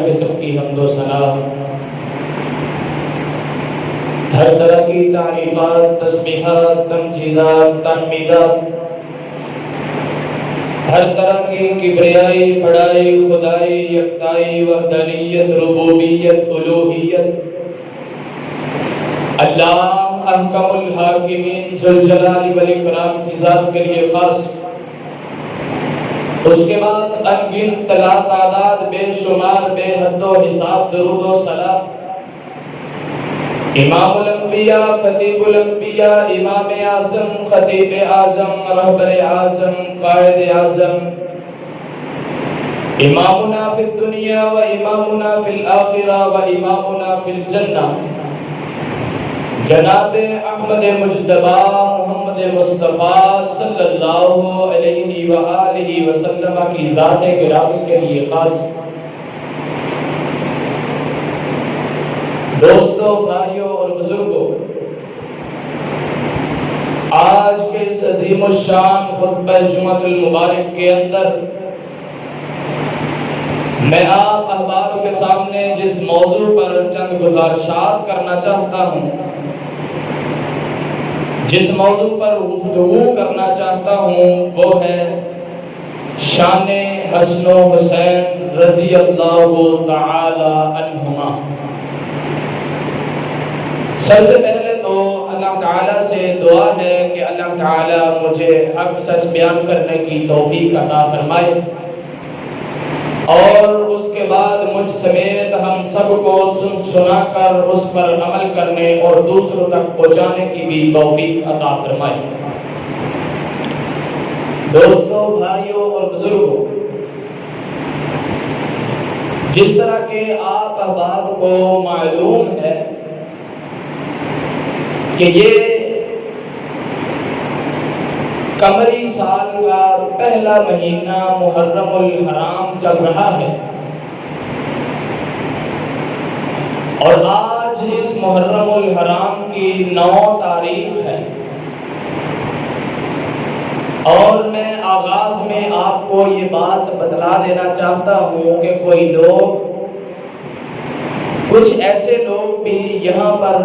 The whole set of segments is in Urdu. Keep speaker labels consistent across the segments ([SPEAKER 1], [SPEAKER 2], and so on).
[SPEAKER 1] قسم کی حمد و ثنا، ہر طرح کی تعریفات، تسبیحات، تمجیدات، تحمیدات، ہر طرح کی کبریائی، بڑائی، خدائی، یکتائی، وحدانیت، ربوبیت، الوہیت اللہ احکم الحاکمین ذوالجلال والاکرام کی ذات کے لیے خاص، اس کے بعد انگنت لا تعداد بے شمار بے حد و حساب درود و سلام امام الانبیاء، خطیب الانبیاء، امام اعظم، خطیب اعظم، رہبر اعظم، قائد اعظم، امامنا فی الدنیا و امامنا فی الآخرہ و امامنا فی الجنہ، جناب احمد مجتبی محمد مصطفیٰ صلی اللہ علیہ وآلہ وسلم کی ذات گرامی کے لیے خاص۔ دوستوں، بھائیوں اور بزرگوں، آج کے اس عظیم الشان خطبہ جمعۃ المبارک کے اندر میں آپ احباب کے سامنے جس موضوع پر چند گزارشات کرنا چاہتا ہوں، جس موضوع پر گفتگو کرنا چاہتا ہوں، وہ ہے شان حسن و حسین رضی اللہ تعالی عنہما۔ سب سے پہلے تو اللہ تعالیٰ سے دعا ہے کہ اللہ تعالیٰ مجھے حق سچ بیان کرنے کی توفیق عطا فرمائے، اور اس کے بعد مجھ سمیت ہم سب کو سن سنا کر اس پر عمل کرنے اور دوسروں تک پہنچانے کی بھی توفیق عطا فرمائے۔ دوستوں، بھائیوں اور بزرگوں، جس طرح کہ آپ احباب کو معلوم ہے کہ یہ قمری سال کا پہلا مہینہ محرم الحرام چل رہا ہے، اور آج اس محرم الحرام کی 9 تاریخ ہے، اور میں آغاز میں آپ کو یہ بات بتلا دینا چاہتا ہوں کہ کوئی لوگ، کچھ ایسے لوگ بھی یہاں پر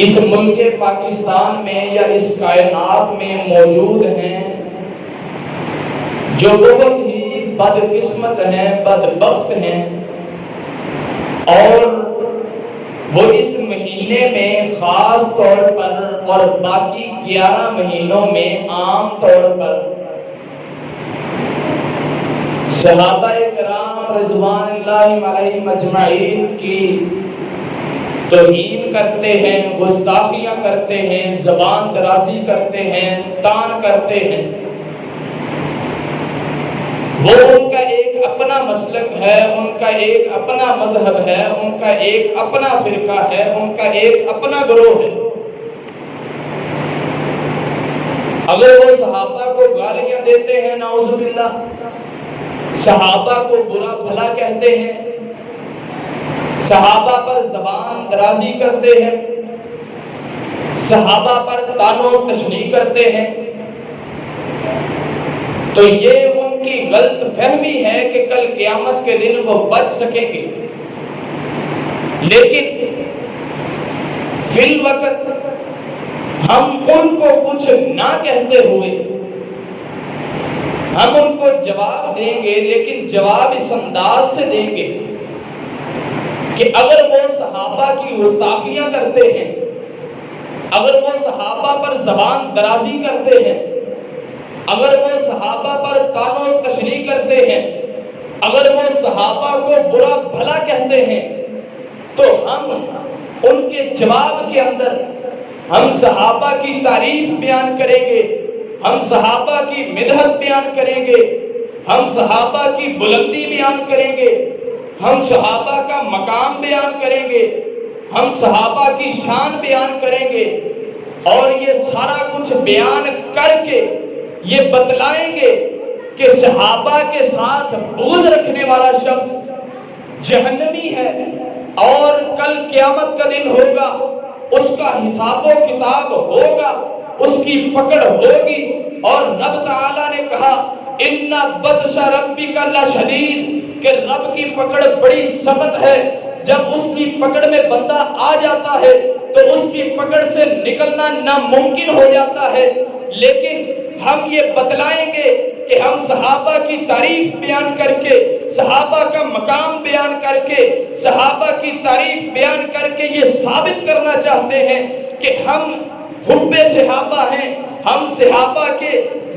[SPEAKER 1] اس ملک پاکستان میں یا اس کائنات میں موجود ہیں جو بہت ہی بدقسمت ہیں، بدبخت ہیں، اور وہ اس مہینے میں خاص طور پر اور باقی 11 مہینوں میں عام طور پر صحابہ کرام رضوان اللہ علیہم اجمعین کی توہین کرتے ہیں، گستاخیاں کرتے ہیں، زبان درازی کرتے ہیں، طعن کرتے ہیں۔ وہ ان کا ایک اپنا مسلک ہے، ان کا ایک اپنا مذہب ہے، ان کا ایک اپنا فرقہ ہے، ان کا ایک اپنا گروہ ہے۔ اگر وہ صحابہ کو گالیاں دیتے ہیں، نعوذ باللہ، صحابہ کو برا بھلا کہتے ہیں، صحابہ پر زبان درازی کرتے ہیں، صحابہ پر طعن و تشنیع کرتے ہیں، تو یہ ان کی غلط فہمی ہے کہ کل قیامت کے دن وہ بچ سکیں گے۔ لیکن فی الوقت ہم ان کو کچھ نہ کہتے ہوئے ہم ان کو جواب دیں گے، لیکن جواب اس انداز سے دیں گے کہ اگر وہ صحابہ کی گستاخیاں کرتے ہیں، اگر وہ صحابہ پر زبان درازی کرتے ہیں، اگر وہ صحابہ پر طعن و تشنیع کرتے ہیں، اگر وہ صحابہ کو برا بھلا کہتے ہیں، تو ہم ان کے جواب کے اندر ہم صحابہ کی تعریف بیان کریں گے، ہم صحابہ کی مدحت بیان کریں گے، ہم صحابہ کی بلندی بیان کریں گے، ہم صحابہ کا مقام بیان کریں گے، ہم صحابہ کی شان بیان کریں گے، اور یہ سارا کچھ بیان کر کے یہ بتلائیں گے کہ صحابہ کے ساتھ بغض رکھنے والا شخص جہنمی ہے، اور کل قیامت کا دن ہوگا، اس کا حساب و کتاب ہوگا، اس کی پکڑ ہوگی، اور رب تعالیٰ نے کہا اِنَّ بَطْشَ رَبِّكَ لَشَدِيدٌ، کہ رب کی پکڑ بڑی سخت ہے، جب اس کی پکڑ میں بندہ آ جاتا ہے تو اس کی پکڑ سے نکلنا ناممکن ہو جاتا ہے۔ لیکن ہم یہ بتلائیں گے کہ ہم صحابہ کی تعریف بیان کر کے، صحابہ کا مقام بیان کر کے، صحابہ کی تعریف بیان کر کے یہ ثابت کرنا چاہتے ہیں کہ ہم حب صحابہ ہیں، ہم صحابہ کے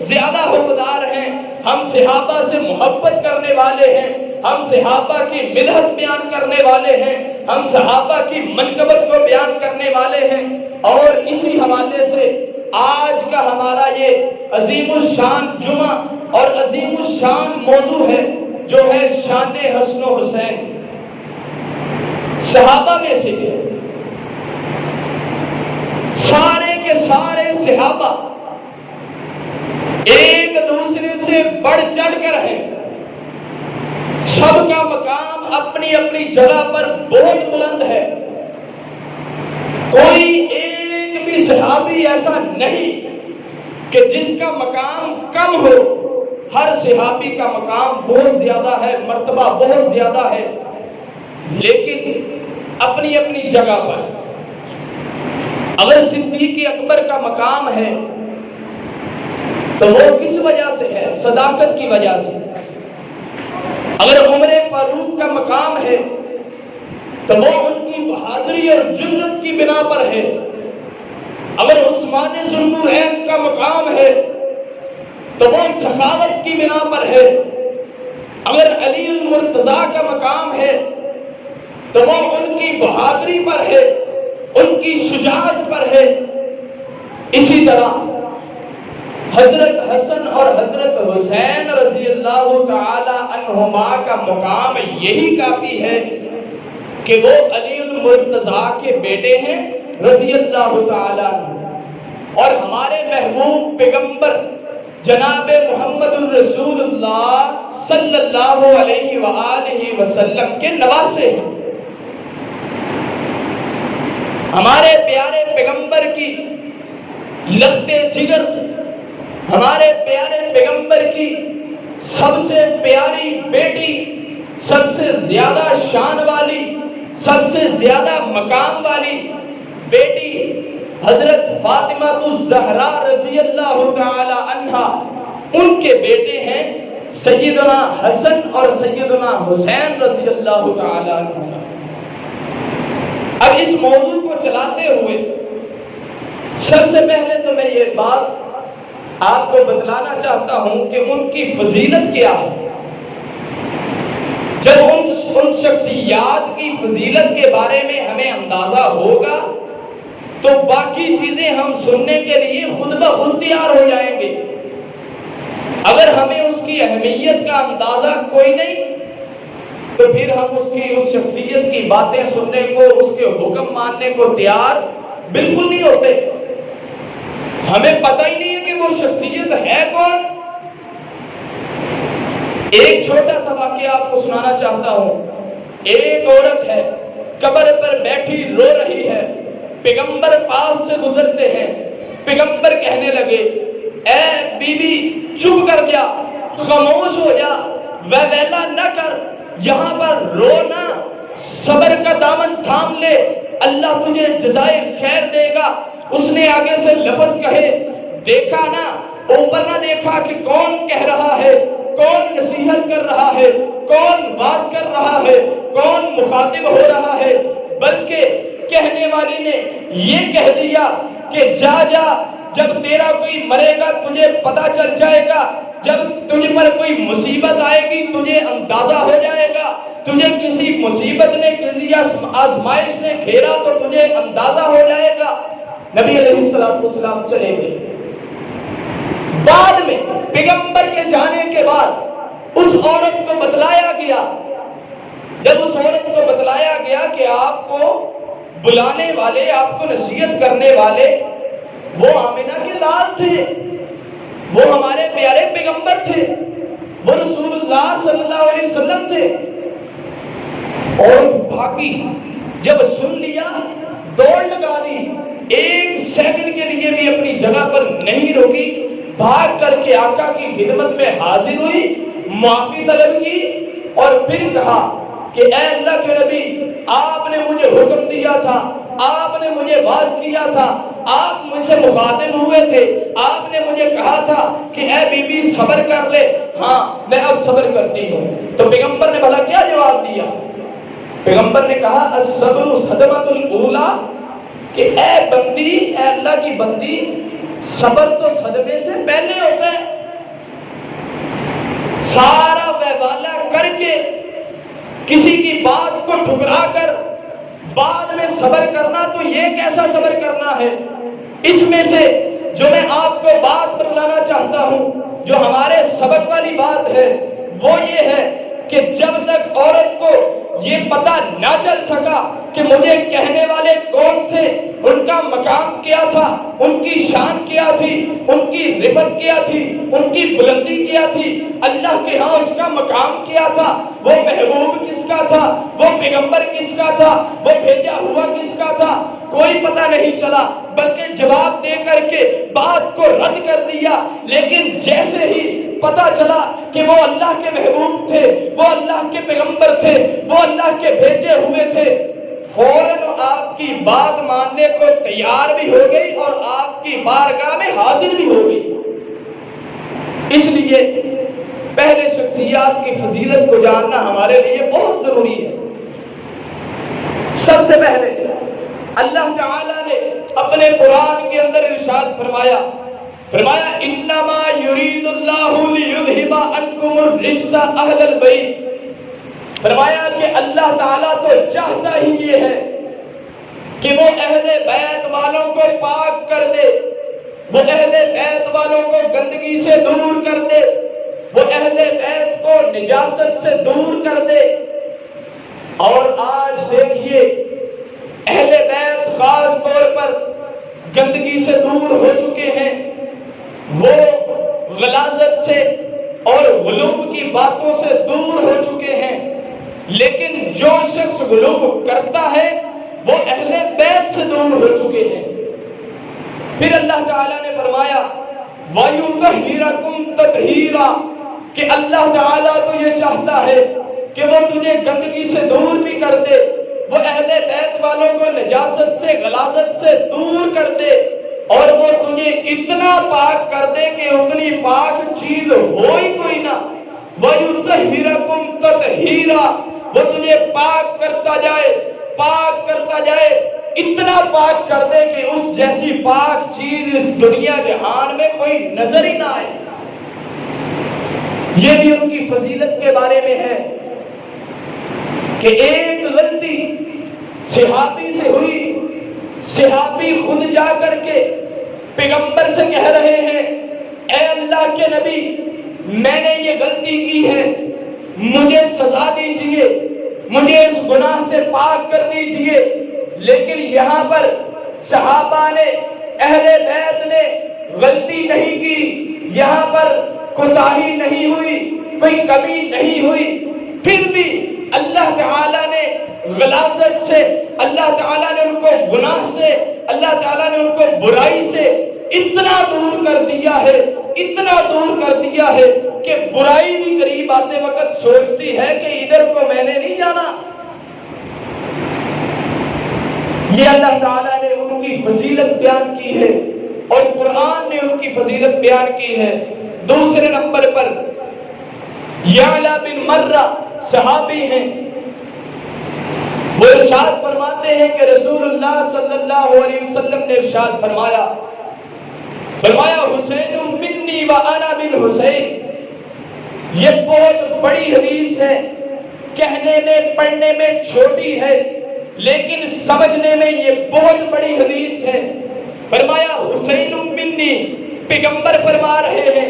[SPEAKER 1] زیادہ حبدار ہیں، ہم صحابہ سے محبت کرنے والے ہیں، ہم صحابہ کی مدحت بیان کرنے والے ہیں، ہم صحابہ کی منقبت کو بیان کرنے والے ہیں۔ اور اسی حوالے سے آج کا ہمارا یہ عظیم الشان جمعہ اور عظیم الشان موضوع ہے جو ہے شان حسن و حسین۔ صحابہ میں سے سارے کے سارے صحابہ ایک دوسرے سے بڑھ چڑھ کر ہیں، سب کا مقام اپنی اپنی جگہ پر بہت بلند ہے۔ کوئی ایک بھی صحابی ایسا نہیں کہ جس کا مقام کم ہو، ہر صحابی کا مقام بہت زیادہ ہے، مرتبہ بہت زیادہ ہے، لیکن اپنی اپنی جگہ پر۔ اگر صدیق اکبر کا مقام ہے تو وہ کس وجہ سے ہے؟ صداقت کی وجہ سے۔ اگر عمر فاروق کا مقام ہے تو وہ ان کی بہادری اور جرأت کی بنا پر ہے۔ اگر عثمان ذوالنورین کا مقام ہے تو وہ سخاوت کی بنا پر ہے۔ اگر علی المرتضیٰ کا مقام ہے تو وہ ان کی بہادری پر ہے، ان کی شجاعت پر ہے۔ اسی طرح حضرت حسن اور حضرت حسین رضی اللہ تعالی عنہما کا مقام یہی کافی ہے کہ وہ علی المرتضیٰ کے بیٹے ہیں رضی اللہ تعالی عنہ، اور ہمارے محبوب پیغمبر جناب محمد الرسول اللہ صلی اللہ علیہ وآلہ وسلم کے نواسے ہیں۔ ہمارے پیارے پیغمبر کی لخت جگر، ہمارے پیارے پیغمبر کی سب سے پیاری بیٹی، سب سے زیادہ شان والی، سب سے زیادہ مقام والی بیٹی حضرت فاطمہ الزہرا رضی اللہ تعالی عنہا، ان کے بیٹے ہیں سیدنا حسن اور سیدنا حسین رضی اللہ تعالی عنہ۔ اب اس موضوع کو چلاتے ہوئے سب سے پہلے تو میں یہ بات آپ کو بتلانا چاہتا ہوں کہ ان کی فضیلت کیا ہے۔ جب ان شخصیات کی فضیلت کے بارے میں ہمیں اندازہ ہوگا تو باقی چیزیں ہم سننے کے لیے خود بخود تیار ہو جائیں گے۔ اگر ہمیں اس کی اہمیت کا اندازہ کوئی نہیں تو پھر ہم اس شخصیت کی باتیں سننے کو، اس کے حکم ماننے کو تیار بالکل نہیں ہوتے۔ ہمیں پتہ ہی نہیں ہے کہ وہ شخصیت ہے کون۔ ایک چھوٹا سا واقعہ آپ کو سنانا چاہتا ہوں۔ ایک عورت ہے، قبر پر بیٹھی رو رہی ہے، پیغمبر پاس سے گزرتے ہیں، پیغمبر کہنے لگے اے بی بی چپ کر جا، خاموش ہو جا، ویلا نہ کر، یہاں پر رونا، صبر کا دامن تھام لے، اللہ تجھے جزائے خیر دے گا۔ اس نے آگے سے لفظ کہے، دیکھا نا، اوپر نہ دیکھا کہ کون کہہ رہا ہے، کون نصیحت کر رہا ہے، کون واز کر رہا ہے، کون مخاطب ہو رہا ہے، بلکہ کہنے والی نے یہ کہہ دیا کہ جا جا، جب تیرا کوئی مرے گا تجھے پتا چل جائے گا، جب تجھ پر کوئی مصیبت آئے گی تجھے اندازہ ہو جائے گا، تجھے کسی مصیبت نے، کسی آزمائش نے گھیرا تو تجھے اندازہ ہو جائے گا۔ نبی علیہ السلام چلے گئے۔ بعد میں پیغمبر کے جانے کے بعد اس عورت کو بتلایا گیا، جب اس عورت کو بتلایا گیا کہ آپ کو بلانے والے، آپ کو نصیحت کرنے والے وہ آمنہ کے لال تھے، وہ ہمارے پیارے پیغمبر تھے، وہ رسول اللہ صلی اللہ علیہ وسلم تھے۔ عورت بھاگی، جب سن لیا دوڑ لگا دی، ایک سیکنڈ کے لیے بھی اپنی جگہ پر نہیں روکی، بھاگ کر کے آقا کی خدمت میں حاضر ہوئی، معافی طلب کی، اور پھر کہا کہ اے اللہ کے نبی، آپ نے مجھے حکم دیا تھا، آپ نے مجھے واز کیا تھا، آپ مجھ سے مخاطب ہوئے تھے، آپ نے مجھے کہا تھا کہ اے بی بی صبر کر لے، ہاں میں اب صبر کرتی ہوں۔ تو پیغمبر نے بھلا کیا جواب دیا؟ پیغمبر نے کہا الصبر صدمۃ الاولی، کہ اے بندی، اے اللہ کی بندی، صبر تو صدمے سے پہلے ہوتا ہے۔ سارا ویوالہ کر کے کسی کی بات کو ٹھکرا کر بعد میں صبر کرنا، تو یہ کیسا صبر کرنا ہے؟ اس میں سے جو میں آپ کو بات بتلانا چاہتا ہوں، جو ہمارے سبق والی بات ہے، وہ یہ ہے کہ جب تک عورت کو یہ پتہ نہ چل سکا کہ مجھے کہنے والے کون تھے، ان کا مقام کیا تھا، ان کی شان کیا تھی، ان کی رفعت کیا تھی، ان کی بلندی کیا تھی، اللہ کے ہاں اس کا مقام کیا تھا، وہ محبوب کس کا تھا، وہ پیغمبر کس کا تھا، وہ بھیجا ہوا کس کا تھا، کوئی پتہ نہیں چلا، بلکہ جواب دے کر کے بات کو رد کر دیا۔ لیکن جیسے ہی پتہ چلا کہ وہ اللہ کے محبوب تھے، وہ اللہ کے پیغمبر تھے، وہ اللہ کے بھیجے ہوئے تھے، فوراً آپ کی بات ماننے کو تیار بھی ہو گئی اور آپ کی بارگاہ میں حاضر بھی ہو گئی۔ اس لیے پہلے شخصیات کی فضیلت کو جاننا ہمارے لیے بہت ضروری ہے۔ سب سے پہلے اللہ تعالیٰ نے اپنے قرآن کے اندر ارشاد فرمایا انما یرید اللہ لیذھب عنکم الرجس اہل البیت، فرمایا کہ اللہ تعالیٰ تو چاہتا ہی یہ ہے کہ وہ اہل بیت والوں کو پاک کر دے، وہ اہل بیت والوں کو گندگی سے دور کر دے، وہ اہل بیت کو نجاست سے دور کر دے۔ اور آج دیکھیے اہل بیت خاص طور پر گندگی سے دور ہو چکے ہیں، وہ غلاظت سے اور غلو کی باتوں سے دور ہو چکے ہیں۔ لیکن جو شخص غلو کرتا ہے وہ اہل بیت سے دور ہو چکے ہیں۔ پھر اللہ تعالیٰ نے فرمایا وَيُطَهِّرَكُمْ تَطْهِيرًا، کہ اللہ تعالیٰ تو یہ چاہتا ہے کہ وہ تجھے گندگی سے دور بھی کر دے، وہ اہل بیت والوں کو نجاست سے غلاظت سے دور کر دے، اور وہ تجھے اتنا پاک کر دے کہ اتنی پاک چیز ہو ہی کوئی نہ۔ وَيُطَهِّرَكُمْ تَطْهِيرًا، وہ تجھے پاک کرتا جائے، پاک کرتا جائے، اتنا پاک کر دے کہ اس جیسی پاک چیز اس دنیا جہان میں کوئی نظر ہی نہ آئے۔ یہ بھی ان کی فضیلت کے بارے میں ہے کہ ایک غلطی صحابی سے ہوئی، صحابی خود جا کر کے پیغمبر سے کہہ رہے ہیں اے اللہ کے نبی، میں نے یہ غلطی کی ہے، مجھے سزا دیجئے، مجھے اس گناہ سے پاک کر دیجئے۔ لیکن یہاں پر صحابہ نے، اہل بیت نے غلطی نہیں کی، یہاں پر کوتاہی نہیں ہوئی، کوئی کمی نہیں ہوئی، پھر بھی اللہ تعالیٰ نے غلاظت سے، اللہ تعالیٰ نے ان کو گناہ سے، اللہ تعالیٰ نے ان کو برائی سے اتنا دور کر دیا ہے، اتنا دور کر دیا ہے کہ برائی بھی قریب آتے وقت سوچتی ہے کہ ادھر کو میں نے نہیں جانا۔ یہ اللہ تعالیٰ نے ان کی فضیلت بیان کی ہے اور قرآن نے ان کی فضیلت بیان کی ہے۔ دوسرے نمبر پر یعلا بن مرہ صحابی ہیں، وہ ارشاد فرماتے ہیں کہ رسول اللہ صلی اللہ علیہ وسلم نے ارشاد فرمایا حسین منی و انا من حسین۔ یہ بہت بڑی حدیث ہے، کہنے میں پڑھنے میں چھوٹی ہے لیکن سمجھنے میں یہ بہت بڑی حدیث ہے۔ فرمایا حسین منی، پیغمبر فرما رہے ہیں،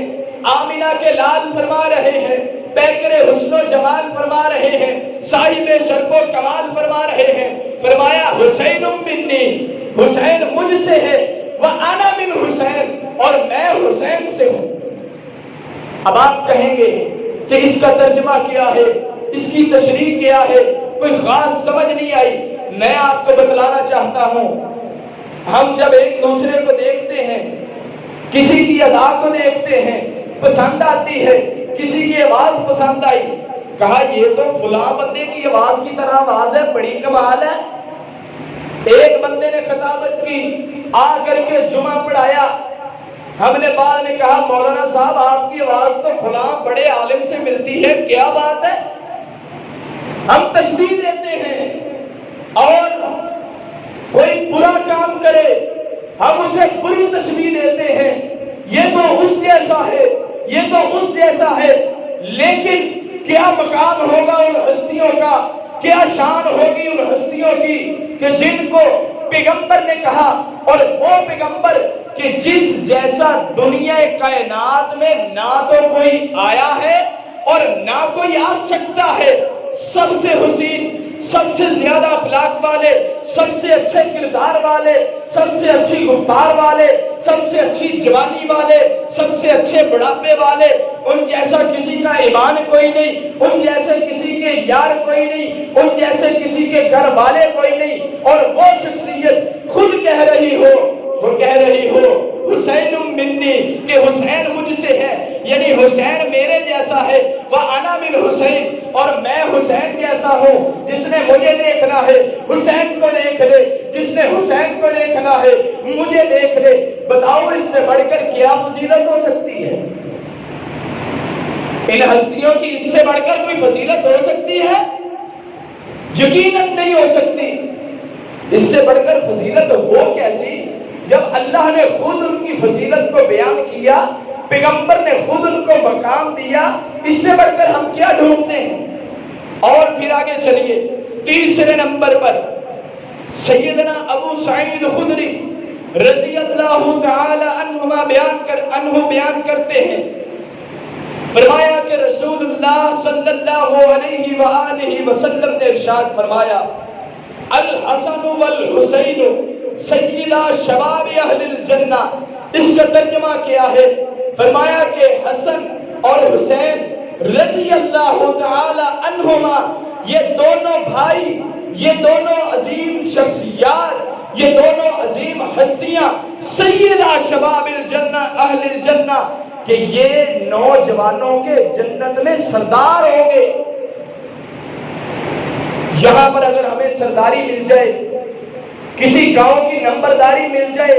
[SPEAKER 1] آمنہ کے لال فرما رہے ہیں، پیکر حسن و جمال فرما رہے ہیں، صاحب شرف و کمال فرما رہے ہیں۔ فرمایا حسین منی، حسین مجھ سے ہے، وَأَنَا مِنْ حسین، اور میں حسین سے ہوں۔ اب آپ کہیں گے کہ اس کا ترجمہ کیا ہے، اس کی تشریح کیا ہے، کوئی خاص سمجھ نہیں آئی۔ میں آپ کو بتلانا چاہتا ہوں، ہم جب ایک دوسرے کو دیکھتے ہیں، کسی کی ادا کو دیکھتے ہیں، پسند آتی ہے، کسی کی آواز پسند آئی، کہا یہ تو فلاں بندے کی آواز کی طرح آواز ہے، بڑی کمال ہے۔ ایک بندے نے خطابت کی، آ کر کے جمعہ پڑھایا، ہم نے بعد میں کہا مولانا صاحب آپ کی آواز تو فلاں بڑے عالم سے ملتی ہے، کیا بات ہے؟ ہم تشبیہ دیتے ہیں، اور کوئی برا کام کرے ہم اسے بری تشبیہ دیتے ہیں، یہ تو اس جیسا ہے، یہ تو اس جیسا ہے۔ لیکن کیا مقام ہوگا ان ہستیوں کا، کیا شان ہوگی ان ہستیوں کی کہ جن کو پیغمبر نے کہا، اور وہ پیغمبر کہ جس جیسا دنیا کائنات میں نہ تو کوئی آیا ہے اور نہ کوئی آ سکتا ہے، سب سے حسین، سب سے زیادہ اخلاق والے، سب سے اچھے کردار والے، سب سے اچھی گفتار والے، سب سے اچھی جوانی والے، سب سے اچھے بڑھاپے والے، ان جیسا کسی کا ایمان کوئی نہیں، ان جیسے کسی کے یار کوئی نہیں، ان جیسے کسی کے گھر والے کوئی نہیں، اور وہ شخصیت خود کہہ رہی ہو، وہ کہہ رہی ہو حسین منی، کہ حسین مجھ سے ہے، یعنی حسین میرے جیسا ہے، وَأَنَا مِنْ حسین، اور میں حسین جیسا ہوں، جس نے مجھے دیکھنا ہے حسین کو دیکھ لے، جس نے حسین کو دیکھنا ہے مجھے دیکھ لے۔ بتاؤ اس سے بڑھ کر کیا فضیلت ہو سکتی ہے؟ ان ہستیوں کی اس سے بڑھ کر کوئی فضیلت ہو سکتی ہے؟ یقیناً نہیں ہو سکتی۔ اس سے بڑھ کر فضیلت ہو کیسی جب اللہ نے خود ان کی فضیلت کو بیان کیا، پیغمبر نے خود ان کو مقام دیا، اس سے بڑھ کر ہم کیا ڈھونڈتے ہیں؟ اور پھر آگے چلیے، تیسرے نمبر پر سیدنا ابو سعید خدری رضی اللہ تعالی عنہ بیان کرتے ہیں، فرمایا کہ رسول اللہ صلی اللہ علیہ وآلہ وسلم نے ارشاد فرمایا، الحسن والحسین سیدا شباب اہل الجنہ۔ اس کا ترجمہ کیا ہے؟ فرمایا کہ حسن اور حسین رضی اللہ تعالی عنہما، یہ دونوں بھائی، یہ دونوں عظیم شخصیات، یہ دونوں عظیم ہستیاں، سیدہ شباب الجنہ اہل الجنہ، کہ یہ نوجوانوں کے جنت میں سردار ہوں گے۔ یہاں پر اگر ہمیں سرداری مل جائے، کسی گاؤں کی نمبرداری مل جائے،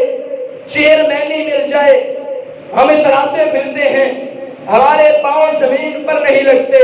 [SPEAKER 1] چیئرمینی مل جائے، ہم اتراتے پھرتے ہیں، ہمارے پاؤں زمین پر نہیں لگتے،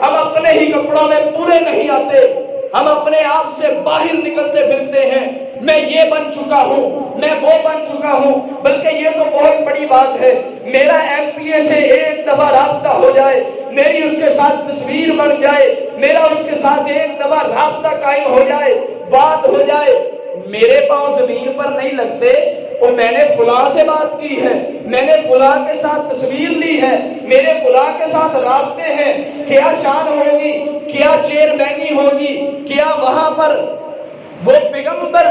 [SPEAKER 1] ہم اپنے ہی کپڑوں میں پورے نہیں آتے، ہم اپنے آپ سے باہر نکلتے پھرتے ہیں، میں یہ بن چکا ہوں، میں وہ بن چکا ہوں، بلکہ یہ تو بہت بڑی بات ہے، میرا ایم پی اے سے ایک دفعہ رابطہ ہو جائے، میری اس کے ساتھ تصویر بن جائے، میرا اس کے ساتھ ایک دفعہ رابطہ قائم ہو جائے، بات ہو جائے، میرے پاؤں زمین پر نہیں لگتے، اور میں نے فلاں سے بات کی ہے، میں نے فلاں کے ساتھ تصویر لی ہے، میرے فلاں کے ساتھ رابطے ہیں، کیا شان ہوگی، کیا چیئرمینی ہوگی، کیا وہاں پر وہ پیغمبر،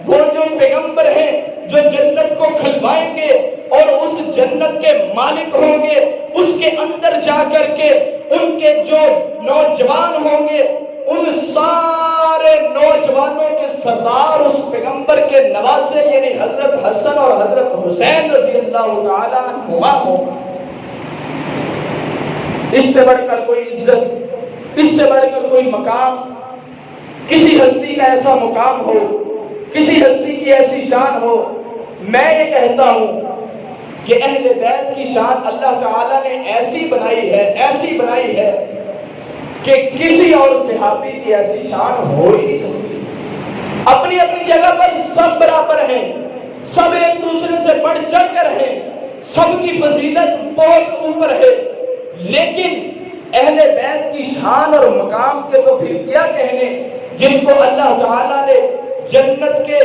[SPEAKER 1] وہ جو پیغمبر ہیں جو جنت کو کھلوائیں گے اور اس جنت کے مالک ہوں گے، اس کے اندر جا کر کے ان کے جو نوجوان ہوں گے، ان سارے نوجوانوں کے سردار اس پیغمبر کے نواسے یعنی حضرت حسن اور حضرت حسین رضی اللہ تعالیٰ عنہما ہوں۔ اس سے بڑھ کر کوئی عزت، اس سے بڑھ کر کوئی مقام، کسی ہستی کا ایسا مقام ہو، کسی ہستی کی ایسی شان ہو، میں یہ کہتا ہوں کہ اہل بیت کی شان اللہ تعالیٰ نے ایسی بنائی ہے، ایسی بنائی ہے کہ کسی اور صحابی کی ایسی شان ہو ہی نہیں سکتی۔ اپنی اپنی جگہ پر سب برابر ہیں، سب ایک دوسرے سے بڑھ چڑھ کر ہیں، سب کی فضیلت بہت اوپر ہے، لیکن اہل بیت کی شان اور مقام کے تو پھر کیا کہنے، جن کو اللہ تعالیٰ نے جنت کے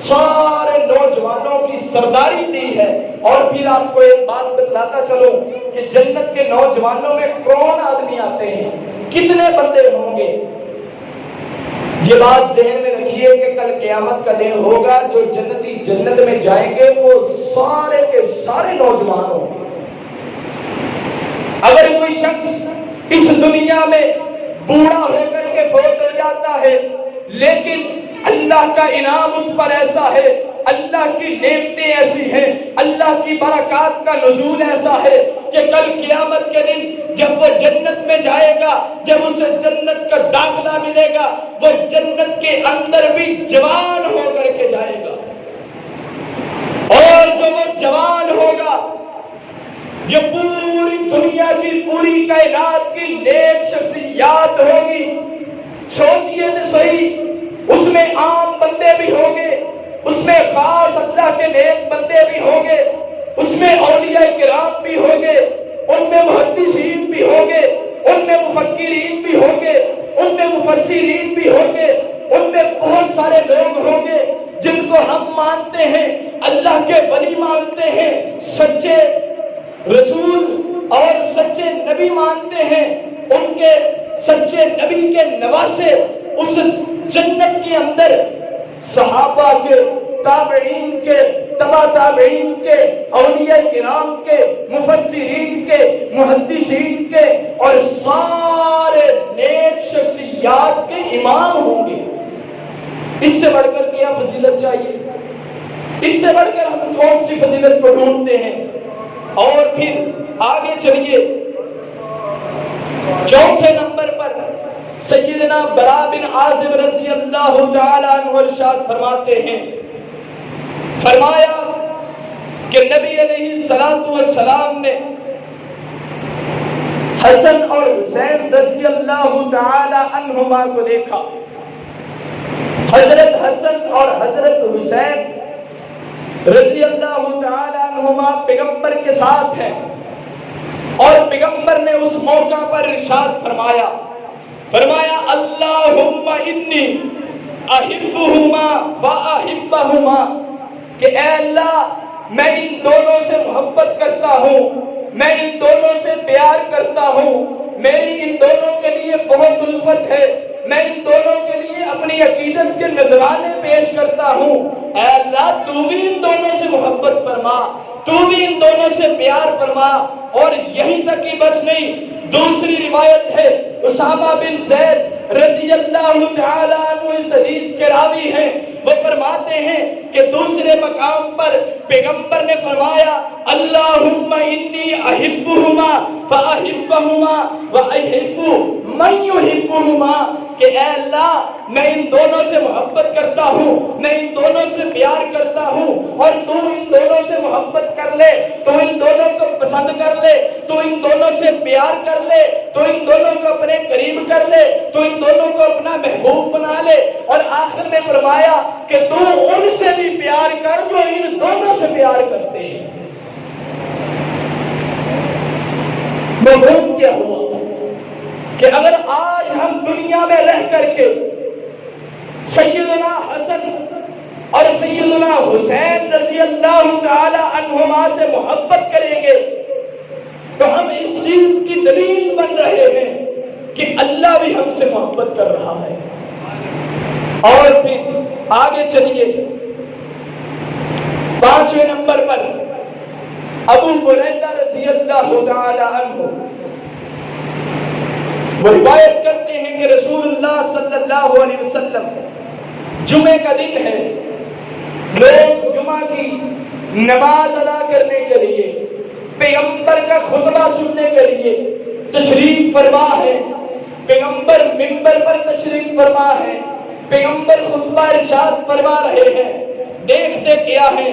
[SPEAKER 1] سارے نوجوانوں کی سرداری دی ہے۔ اور پھر آپ کو ایک بات بتلاتا چلوں کہ جنت کے نوجوانوں میں کون آدمی آتے ہیں، کتنے بندے ہوں گے۔ یہ بات ذہن میں رکھیے کہ کل قیامت کا دن ہوگا، جو جنتی جنت میں جائیں گے وہ سارے کے سارے نوجوان ہوں گے۔ اگر کوئی شخص اس دنیا میں بوڑھا ہو کر کے فوت ہو جاتا ہے، لیکن اللہ کا انعام اس پر ایسا ہے اللہ کی نعمتیں ایسی ہیں، اللہ کی برکات کا نزول ایسا ہے کہ کل قیامت کے دن جب وہ جنت میں جائے گا، جب اسے جنت کا داخلہ ملے گا، وہ جنت کے اندر بھی جوان ہو کر کے جائے گا، اور جو وہ جوان ہوگا، یہ پوری دنیا کی، پوری کائنات کی نیک شخصیات ہوگی۔ سوچئے تو صحیح، اس میں عام بندے بھی ہوں گے، اس میں خاص اللہ کے نیک بندے بھی ہوں گے، اس میں اولیاء کرام بھی ہوں گے، ان میں محدثین بھی ہوں گے، ان میں مفکرین بھی ہوں گے، ان میں مفسرین بھی ہوں گے، ان میں بہت سارے لوگ ہوں گے جن کو ہم مانتے ہیں، اللہ کے ولی مانتے ہیں، سچے رسول اور سچے نبی مانتے ہیں، ان کے سچے نبی کے نواسے اس جنت کے اندر صحابہ کے، تابعین کے، تبع تابعین کے، اولیاء کرام کے، مفسرین کے، محدثین کے اور سارے نیک شخصیات کے امام ہوں گے۔ اس سے بڑھ کر کیا فضیلت چاہیے؟ اس سے بڑھ کر ہم کون سی فضیلت کو ڈھونڈتے ہیں؟ اور پھر آگے چلیے، چوتھے نمبر پر سیدنا برا بن عازب رضی اللہ تعالی عنہ ارشاد فرماتے ہیں، فرمایا کہ نبی علیہ الصلوۃ والسلام نے حسن اور حسین رضی اللہ تعالی عنہما کو دیکھا۔ حضرت حسن اور حضرت حسین رضی اللہ تعالی عنہما پیغمبر کے ساتھ ہیں، اور پیغمبر نے اس موقع پر ارشاد فرمایا اللہم انی احبہما فاحبہما، کہ اے اللہ میں ان دونوں سے محبت کرتا ہوں، میں ان دونوں سے پیار کرتا ہوں، میری ان دونوں کے لیے بہت الفت ہے، میں ان دونوں کے لیے اپنی عقیدت کے نذرانے پیش کرتا ہوں۔ اے اللہ تو بھی ان دونوں سے محبت فرما، تو بھی ان دونوں سے پیار فرما۔ اور یہیں تک ہی بس نہیں، دوسری روایت ہے، اسامہ بن زید رضی اللہ تعالی عنہ اس حدیث کے راوی ہیں، وہ فرماتے ہیں کہ دوسرے مقام پر پیغمبر نے فرمایا اللہم انی احبہما فاحبہما واحب من یحبہما، کہ اے اللہ میں ان دونوں سے محبت کرتا ہوں، میں ان دونوں سے پیار کرتا ہوں، اور تو ان دونوں سے محبت کر لے، تو ان دونوں کو پسند کر لے، تو ان دونوں سے پیار کر لے، تو ان دونوں کو اپنے قریب کر لے، تو ان دونوں کو اپنا محبوب بنا لے، اور آخر میں فرمایا کہ تو ان سے بھی پیار کر جو ان دونوں سے پیار کرتے ہیں۔ مفہوم کیا ہوا کہ اگر آج ہم دنیا میں رہ کر کے سیدنا حسن اور سیدنا حسین رضی اللہ تعالی عنہما سے محبت کریں گے تو ہم اس چیز کی دلیل بن رہے ہیں کہ اللہ بھی ہم سے محبت کر رہا ہے۔ اور پھر آگے چلیے، پانچویں نمبر پر ابو ہریرہ رضی اللہ تعالی عنہ وہ روایت کرتے ہیں کہ رسول اللہ صلی اللہ علیہ وسلم، جمعے کا دن ہے، لوگ جمعہ کی نماز ادا کرنے کے لیے، پیغمبر کا خطبہ سننے کے لیے تشریف فرما ہے، پیغمبر منبر پر تشریف فرما ہے، پیغمبر خطبہ ارشاد فرما رہے ہیں۔ دیکھتے کیا ہے؟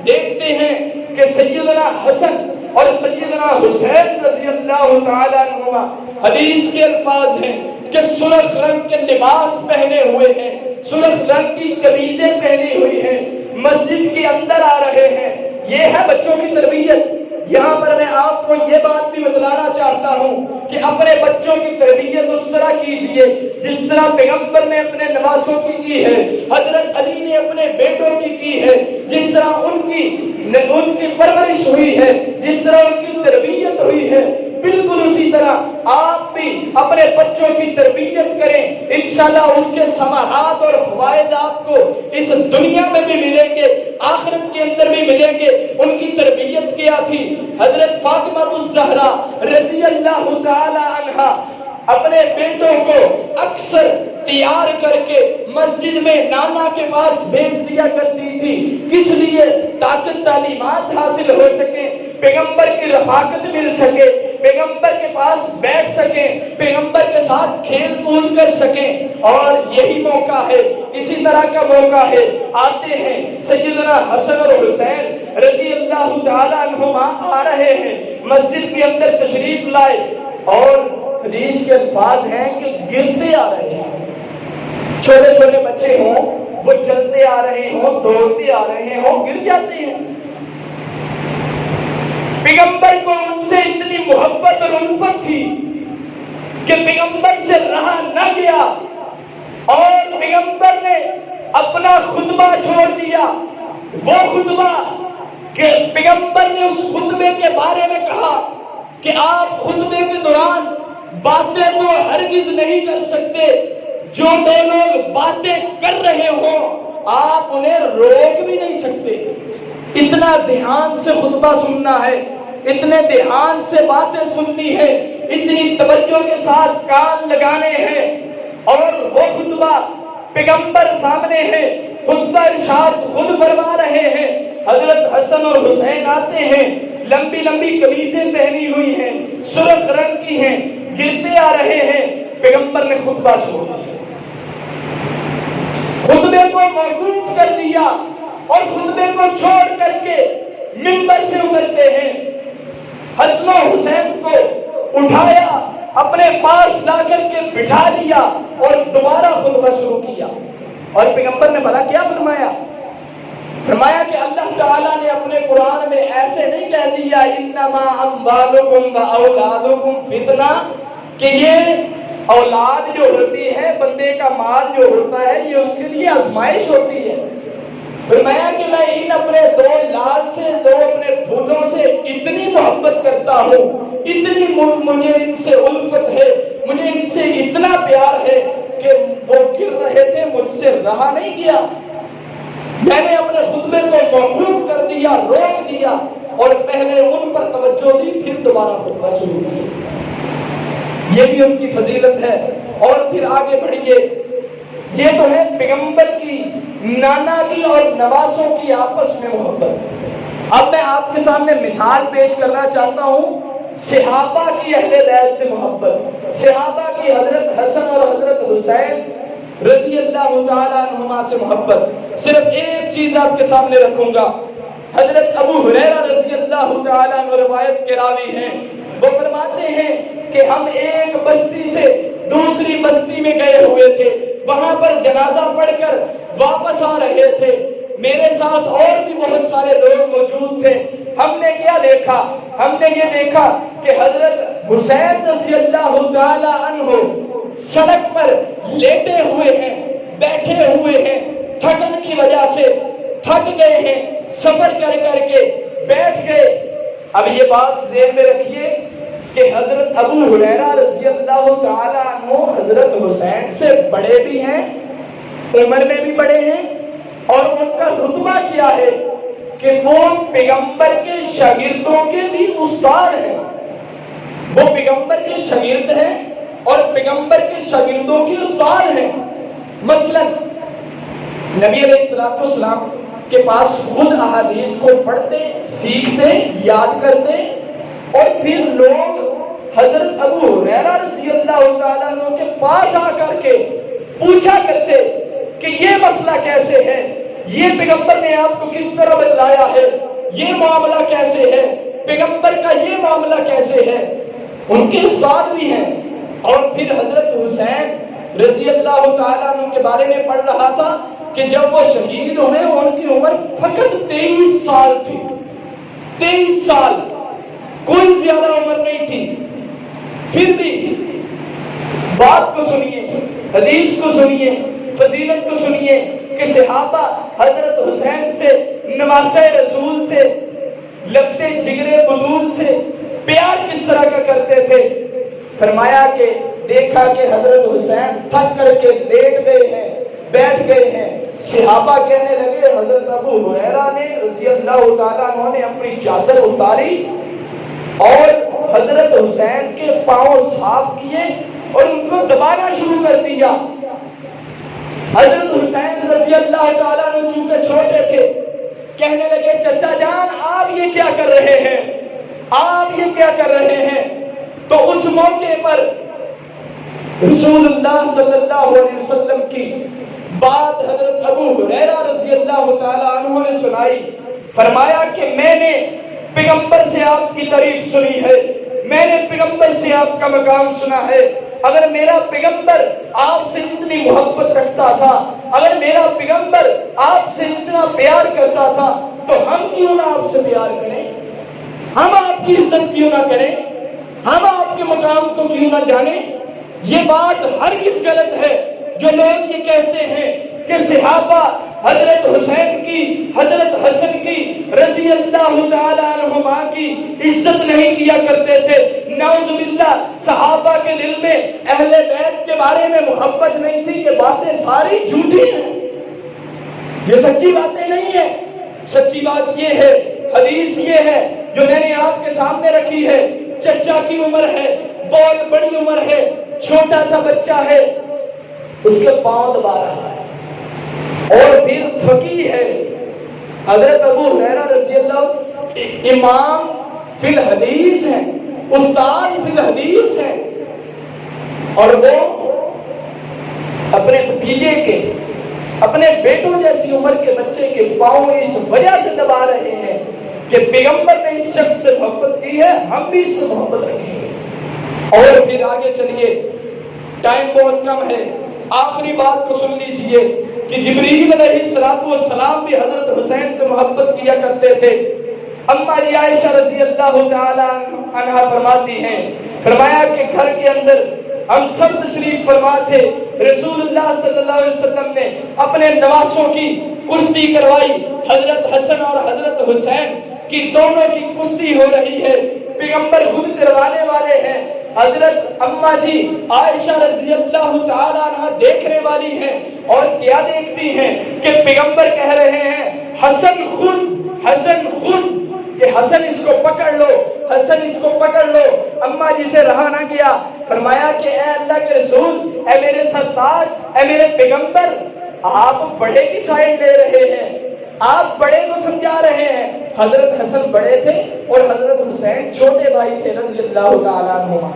[SPEAKER 1] دیکھتے ہیں کہ سیدنا حسن اور سیدنا حسین رضی اللہ تعالی عنہما، حدیث کے الفاظ ہیں کہ سرخ رنگ کے لباس پہنے ہوئے ہیں، سرخ رنگ کی قمیضیں پہنی ہوئی ہیں، مسجد کے اندر آ رہے ہیں۔ یہ ہے بچوں کی تربیت۔ یہاں پر میں آپ کو یہ بات بھی بتلانا چاہتا ہوں کہ اپنے بچوں کی تربیت اس طرح کیجئے جس طرح پیغمبر نے اپنے نواسوں کی ہے، حضرت علی نے اپنے بیٹوں کی ہے، جس طرح ان کی پرورش ہوئی ہے، جس طرح ان کی تربیت ہوئی ہے، بالکل اسی طرح آپ بھی اپنے بچوں کی تربیت کریں۔ انشاءاللہ اس کے ثمرات اور فوائد آپ کو اس دنیا میں بھی ملیں گے، آخرت کے اندر بھی ملیں گے۔ ان کی تربیت کیا تھی؟ حضرت فاطمہ الزہرا رضی اللہ تعالی عنہا اپنے بیٹوں کو اکثر تیار کر کے مسجد میں نانا کے پاس بھیج دیا کرتی تھی. کس لیے؟ تاکہ تعلیمات حاصل ہو سکیں، پیغمبر کی رفاقت مل سکے، پیغمبر کے پاس بیٹھ سکیں، پیغمبر کے ساتھ کھیل کود کر سکیں. اور یہی موقع ہے، اسی طرح کا موقع ہے. آتے ہیں سیدنا حسن اور حسین رضی اللہ تعالیٰ عنہما آ رہے ہیں، مسجد کے اندر تشریف لائے، اور حدیث کے الفاظ ہیں کہ گرتے آ رہے ہیں. چھوٹے چھوٹے بچے ہوں، وہ چلتے آ رہے ہوں، دوڑتے آ رہے ہوں، گر جاتے ہیں. پیغمبر کو ان سے اتنی محبت اور الفت تھی کہ پیغمبر سے رہا نہ گیا، اور پیغمبر نے اپنا خطبہ چھوڑ دیا. وہ خطبہ کہ پیغمبر نے اس خطبے کے بارے میں کہا کہ آپ خطبے کے دوران باتیں تو ہرگز نہیں کر سکتے، جو دو لوگ باتیں کر رہے ہوں آپ انہیں روک بھی نہیں سکتے. اتنا دھیان سے خطبہ سننا ہے، اتنے دھیان سے باتیں سننی ہے، اتنی توجہ کے ساتھ کان لگانے ہیں. اور وہ خطبہ پیغمبر سامنے ہے، خطبہ ارشاد خود فرما رہے ہیں. حضرت حسن اور حسین آتے ہیں، لمبی لمبی قمیصیں پہنی ہوئی ہیں، سرخ رنگ کی ہیں، گرتے آ رہے ہیں. پیغمبر نے خطبہ چھوڑ دیا، خطبے کو موقوف کر دیا، اور خطبے کو چھوڑ کر کے منبر سے اترتے ہیں. حسن و حسین کو اٹھایا، اپنے پاس لا کر کے بٹھا دیا، اور دوبارہ خطبہ شروع کیا. اور پیغمبر نے بھلا کیا فرمایا؟ فرمایا کہ اللہ تعالیٰ نے اپنے قرآن میں ایسے نہیں کہہ دیا انما اموالکم و اولادکم فتنہ، کہ یہ اولاد جو ہوتی ہے، بندے کا مال جو ہوتا ہے، یہ اس کے لیے آزمائش ہوتی ہے. فرمایا کہ میں ان اپنے دو لال سے، دو اپنے پھولوں سے اتنی محبت کرتا ہوں، اتنی مجھے ان سے الفت ہے، مجھے ان سے اتنا پیار ہے کہ وہ گر رہے تھے، مجھ سے رہا نہیں گیا، میں نے اپنے خطبے کو موقوف کر دیا، روک دیا، اور پہلے ان پر توجہ دی، پھر دوبارہ خطبہ شروع کیا. یہ بھی ان کی فضیلت ہے. اور پھر آگے بڑھیے. یہ تو ہے پیغمبر کی نانا کی اور نواسوں کی آپس میں محبت. اب میں آپ کے سامنے مثال پیش کرنا چاہتا ہوں صحابہ کی اہل بیت سے محبت، صحابہ کی حضرت حسن اور حضرت حسین رضی اللہ تعالیٰ عنہما سے محبت. صرف ایک چیز آپ کے سامنے رکھوں گا. حضرت ابو ہریرہ رضی اللہ تعالیٰ عنہ روایت کے راوی ہیں، وہ فرماتے ہیں کہ ہم ایک بستی سے دوسری بستی میں گئے ہوئے تھے، وہاں پر جنازہ پڑھ کر واپس آ رہے تھے. میرے ساتھ اور بھی بہت سارے لوگ موجود تھے. ہم نے کیا دیکھا؟ ہم نے یہ دیکھا کہ حضرت حسین رضی اللہ تعالی عنہ سڑک پر لیٹے ہوئے ہیں، بیٹھے ہوئے ہیں، تھکن کی وجہ سے تھک گئے ہیں، سفر کر کر کے بیٹھ گئے. اب یہ بات ذہن میں رکھیے کہ حضرت ابو ہریرہ رضی اللہ تعالی عنہ حضرت حسین سے بڑے بھی ہیں، عمر میں بھی بڑے ہیں، اور ان کا رتبہ کیا ہے کہ وہ پیغمبر کے شاگردوں کے بھی استاد ہیں. وہ پیغمبر کے شاگرد ہیں اور پیغمبر کے شاگردوں کے استاد ہیں. مثلا نبی علیہ السلام کے پاس خود احادیث کو پڑھتے، سیکھتے، یاد کرتے، اور پھر لوگ حضرت ابو ہریرہ رضی اللہ تعالیٰ عنہ کے پاس آ کر کے پوچھا کرتے کہ یہ مسئلہ کیسے ہے، یہ پیغمبر نے آپ کو کس طرح بتلایا ہے، یہ معاملہ کیسے ہے، پیغمبر کا یہ معاملہ کیسے ہے. ان کے استاد بھی ہیں. اور پھر حضرت حسین رضی اللہ تعالیٰ عنہ کے بارے میں پڑھ رہا تھا کہ جب وہ شہید ہوئے ان کی عمر فقط 23 سال تھی. 23 سال، کوئی زیادہ عمر نہیں تھی. پھر بھی بات کو سنیے، حدیث کو سنیے، فضیلت کو سنیے کہ صحابہ حضرت حسین سے، نواسہ رسول سے، لگتے جگرے بطول سے پیار کس طرح کا کرتے تھے. فرمایا کہ دیکھا کہ حضرت حسین تھک کر کے لیٹ گئے ہیں، بیٹھ گئے ہیں. صحابہ کہنے لگے حضرت ابو ہریرہ نے رضی اللہ تعالیٰ عنہ نے اپنی چادر اتاری اور حضرت حسین کے پاؤں صاف کیے اور ان کو دبانا شروع کر دیا. حضرت حسین رضی اللہ تعالیٰ عنہ چونکہ چھوٹے تھے، کہنے لگے چچا جان آپ یہ کیا کر رہے ہیں، آپ یہ کیا کر رہے ہیں؟ تو اس موقع پر رسول اللہ صلی اللہ علیہ وسلم کی بات حضرت ابو ہریرہ رضی اللہ تعالیٰ عنہ نے سنائی، فرمایا کہ میں نے پیغمبر سے آپ کی تعریف سنی ہے، میں نے پیغمبر سے آپ کا مقام سنا ہے، اگر میرا پیغمبر آپ سے اتنی محبت رکھتا تھا، اگر میرا پیغمبر آپ سے اتنا پیار کرتا تھا، تو ہم کیوں نہ آپ سے پیار کریں، ہم آپ کی عزت کیوں نہ کریں، ہم آپ کے مقام کو کیوں نہ جانیں؟ یہ بات ہرگز غلط ہے جو لوگ یہ کہتے ہیں کہ صحابہ حضرت حسین کی، حضرت حسن کی رضی اللہ تعالیٰ عنہما کی عزت نہیں کیا کرتے تھے۔ نعوذ باللہ، صحابہ کے دل میں اہل بیت کے بارے میں محبت نہیں تھی۔ یہ باتیں ساری جھوٹی ہیں، یہ سچی باتیں نہیں ہیں۔ سچی بات یہ ہے، حدیث یہ ہے جو میں نے آپ کے سامنے رکھی ہے، چچا کی عمر ہے، بہت بڑی عمر ہے، چھوٹا سا بچہ ہے، اس کے پاؤں دبا رہا ہے، اور پھر فقیہ ہے حضرت ابو ہریرہ رضی اللہ، امام فی الحدیث ہیں، استاد فی الحدیث ہیں، اور وہ اپنے بھتیجے کے، اپنے بیٹوں جیسی عمر کے بچے کے پاؤں اس وجہ سے دبا رہے ہیں کہ پیغمبر نے اس شخص سے محبت کی ہے، ہم بھی اس سے محبت رکھیں گے۔ اور پھر آگے چلیے، ٹائم بہت کم ہے، آخری بات کو سن لیجئے کہ جبریل علیہ السلام بھی حضرت حسین سے محبت کیا کرتے تھے۔ اماں جی عائشہ رضی اللہ تعالی عنہا فرماتی ہیں، فرمایا کہ گھر کے اندر ہم سب تشریف فرما تھے، رسول اللہ صلی اللہ علیہ وسلم نے اپنے نواسوں کی کشتی کروائی، حضرت حسن اور حضرت حسین کی دونوں کی کشتی ہو رہی ہے، پیغمبر خود کروانے والے ہیں، حضرت اماں جی عائشہ رضی اللہ تعالی عنہ دیکھنے والی ہیں، اور کیا دیکھتی ہیں کہ پیغمبر کہہ رہے ہیں حسن خود، حسن خود، کہ حسن اس کو پکڑ لو، حسن اس کو پکڑ لو۔ اماں جی سے رہا نہ گیا، فرمایا کہ اے اللہ کے رسول، اے میرے سرتاج، اے میرے پیغمبر، آپ بڑے کی سائڈ لے رہے ہیں، آپ بڑے کو سمجھا رہے ہیں۔ حضرت حسن بڑے تھے اور حضرت حسین چھوٹے بھائی تھے رضی اللہ تعالیٰ عنہما۔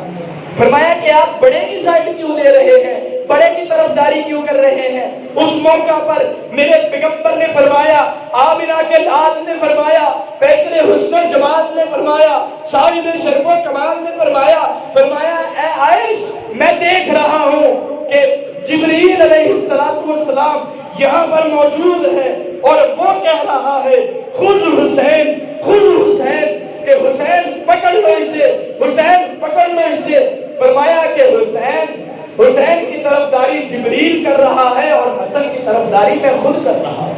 [SPEAKER 1] فرمایا کہ آپ بڑے کی سائڈ کیوں لے رہے ہیں، بڑے کی طرفداری کیوں کر رہے ہیں؟ اس موقع پر میرے پیغمبر نے فرمایا، آمنہ کے لال نے فرمایا، پیکر حسن و جمال نے فرمایا، صاحب شرف و کمال نے فرمایا، فرمایا اے عائش، میں دیکھ رہا ہوں کہ جبریل علیہ السلام یہاں پر موجود ہے، اور وہ کہہ رہا ہے خود حسین، خود حسین، کہ حسین پکڑ لو اسے، حسین پکڑ لو اسے۔ فرمایا کہ حسین کی طرفداری جبریل کر رہا ہے اور حسن کی طرفداری میں خود کر رہا ہوں۔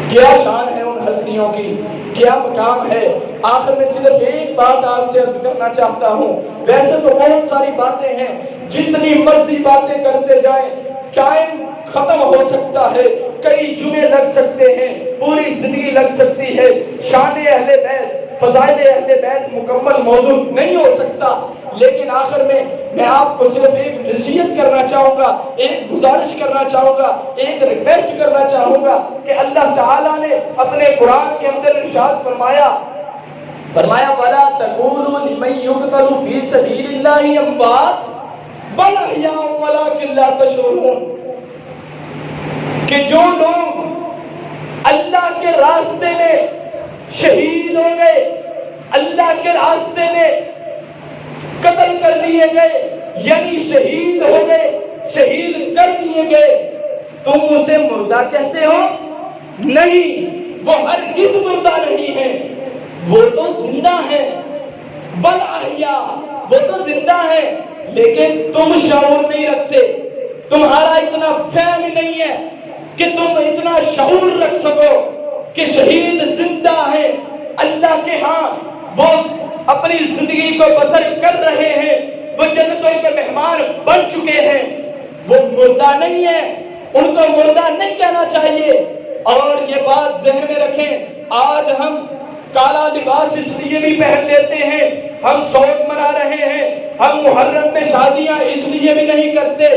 [SPEAKER 1] کیا شان ہے ان ہستیوں کی، کیا مقام ہے۔ آخر میں صرف ایک بات آپ سے عرض کرنا چاہتا ہوں، ویسے تو بہت ساری باتیں ہیں، جتنی مرضی باتیں کرتے جائیں، ٹائم ختم ہو سکتا ہے، کئی جمعے لگ سکتے ہیں، پوری زندگی لگ سکتی ہے، شان اہل بیت، فضائل اہل بیت مکمل موضوع نہیں ہو سکتا، لیکن آخر میں آپ کو صرف ایک نصیحت کرنا چاہوں گا، ایک گزارش کرنا چاہوں گا، ایک ریکویسٹ کرنا چاہوں گا کہ اللہ تعالیٰ نے اپنے قرآن کے اندر ارشاد فرمایا وَلَا تَقُولُوا لِمَن يُقْتَلُ فِي سَبِيلِ اللَّهِ أَمْوَاتٌ بَلْ أَحْيَاءٌ وَلَٰكِن لَّا تَشْعُرُونَ، کہ جو لوگ اللہ کے راستے میں شہید ہو گئے، اللہ کے راستے میں قتل کر دیے گئے، یعنی شہید ہو گئے، شہید کر دیے گئے، تم اسے مردہ کہتے ہو؟ نہیں، وہ ہرگز مردہ نہیں ہے، وہ تو زندہ ہے، بل احیا، وہ تو زندہ ہے، لیکن تم شعور نہیں رکھتے، تمہارا اتنا فہم نہیں ہے کہ تم اتنا شعور رکھ سکو کہ شہید زندہ ہے، اللہ کے ہاں وہ اپنی زندگی کو بسر کر رہے ہیں، وہ جنتوں کے مہمان بن چکے ہیں، وہ مردہ نہیں ہے، ان کو مردہ نہیں کہنا چاہیے۔ اور یہ بات ذہن میں رکھیں، آج ہم کالا لباس اس لیے بھی پہن لیتے ہیں، ہم شوق منا رہے ہیں، ہم محرم میں شادیاں اس لیے بھی نہیں کرتے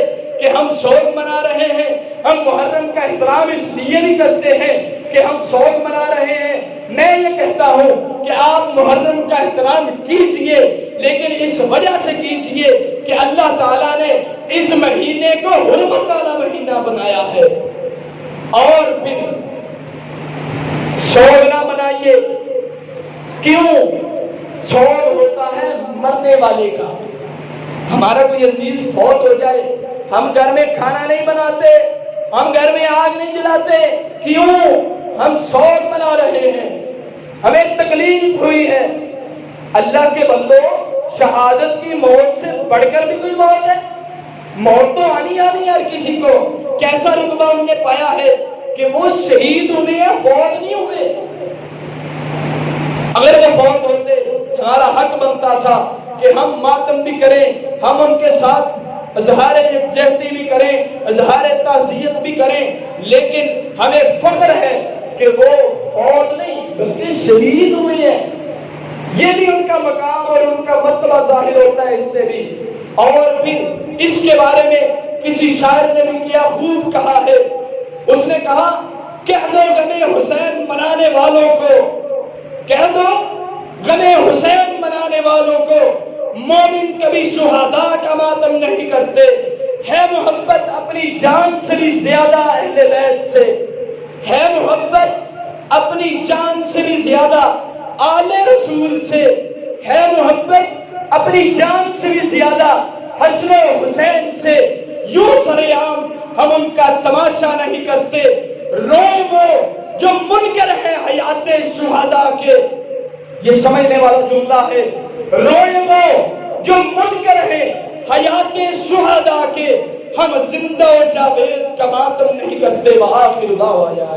[SPEAKER 1] کہ ہم شوق منا رہے ہیں، ہم محرم کا احترام اس لیے نہیں کرتے ہیں کہ ہم شوق منا رہے ہیں۔ میں یہ کہتا ہوں کہ آپ محرم کا احترام کیجئے، لیکن اس وجہ سے کیجئے کہ اللہ تعالیٰ نے اس مہینے کو حرمت والا مہینہ بنایا ہے۔ اور پھر شوق نہ منائیے۔ کیوں؟ شوق ہوتا ہے مرنے والے کا۔ ہمارا کوئی عزیز فوت ہو جائے، ہم گھر میں کھانا نہیں بناتے، ہم گھر میں آگ نہیں جلاتے۔ کیوں؟ ہم شوق منا رہے ہیں، ہمیں تکلیف ہوئی ہے۔ اللہ کے بندو، شہادت کی موت سے بڑھ کر بھی کوئی موت ہے؟ موت تو آنی ہر کسی کو۔ کیسا رتبہ ان نے پایا ہے کہ وہ شہید ہوئے ہیں، فوت نہیں ہوئے۔ اگر وہ فوت ہوتے، ہمارا حق بنتا تھا کہ ہم ماتم بھی کریں، ہم ان کے ساتھ اظہار یکجہتی بھی کریں، اظہار تعزیت بھی کریں، لیکن ہمیں فخر ہے کہ وہ فوت نہیں بلکہ شہید ہوئے ہیں۔ یہ بھی ان کا مقام اور ان کا مرتبہ ظاہر ہوتا ہے اس سے بھی۔ اور پھر اس کے بارے میں کسی شاعر نے بھی کیا خوب کہا ہے، اس نے کہا، کہہ دو غم حسین منانے والوں کو، کہہ دو غم حسین منانے والوں کو، مومن کبھی شہداء کا ماتم نہیں کرتے۔ ہے محبت اپنی جان سے بھی زیادہ اہل بیت سے، ہے محبت اپنی جان سے بھی زیادہ آل رسول سے، ہے محبت اپنی جان سے بھی زیادہ حسن و حسین سے۔ یوں سرعام ہم ان کا تماشا نہیں کرتے، روئے وہ جو منکر ہے حیات شہداء کے۔ یہ سمجھنے والا جملہ ہے، روئے وہ جو منکر ہے حیات شہداء کے، ہم زندہ و جاوید کا ماتم نہیں کرتے۔ وآخر دعوانا